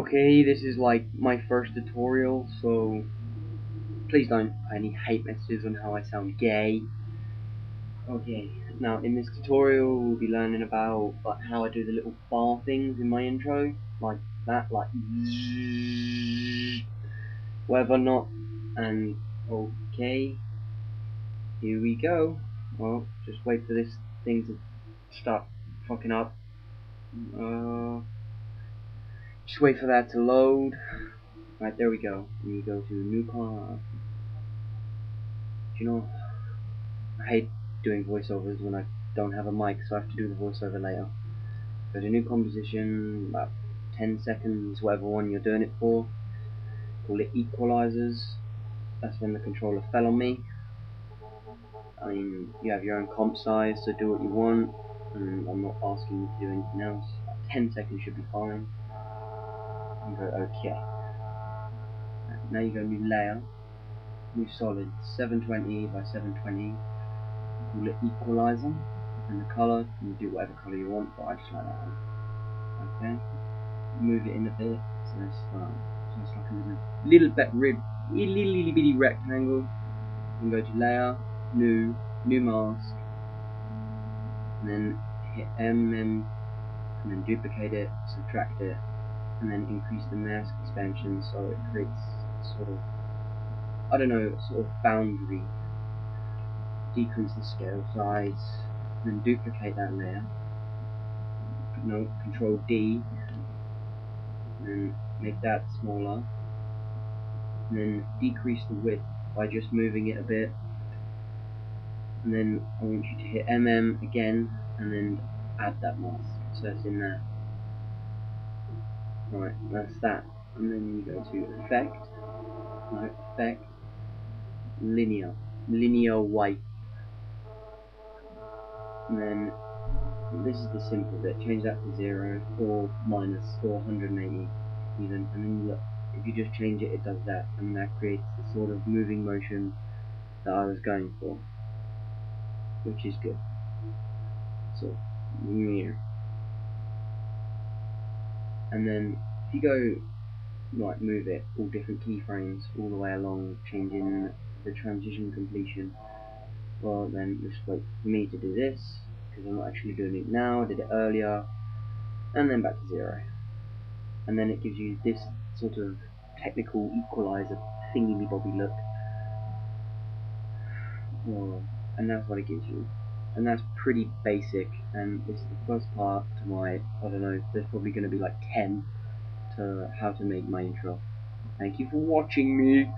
Okay, this is like my first tutorial, so please don't put any hate messages on how I sound gay. Okay, now in this tutorial we'll be learning about how I do the little bar things in my intro, like that, like whatever not, and okay, here we go. Well, just wait for this thing to start fucking up. Just wait for that to load. Right, there we go. We go to new class. You know, I hate doing voiceovers when I don't have a mic, so I have to do the voiceover later. Go to new composition, about 10 seconds, whatever one you're doing it for. Call it equalizers. That's when the controller fell on me. I mean, you have your own comp size, so do what you want. And I'm not asking you to do anything else. About 10 seconds should be fine. And go OK. Now you go new layer, new solid, 720 by 720. Call it equalizer. And the color, you do whatever color you want, but I just like that one. Okay, move it in a bit, so it's like a little bitty rectangle. You can go to layer, new mask, and then hit M, and then duplicate it, subtract it, and then increase the mask expansion so it creates sort of, I don't know, sort of boundary. Decrease the scale size, then duplicate that layer. No, Control D, and make that smaller, and then decrease the width by just moving it a bit, and then I want you to hit MM again and then add that mask so it's in there. Right, that's that, and then you go to effect, linear white, and then this is the simple bit, change that to 0 or minus or 180 even, and then look, if you just change it, it does that, and that creates the sort of moving motion that I was going for, which is good. So here, and then if you go right, move it all different keyframes all the way along, changing the transition completion. Well, then just wait for me to do this because I'm not actually doing it now. I did it earlier, and then back to 0, and then it gives you this sort of technical equalizer thingy bobby look. Well, and that's what it gives you, and that's pretty basic. And this is the first part to my, I don't know, there's probably going to be like 10 to how to make my intro. Thank you for watching me.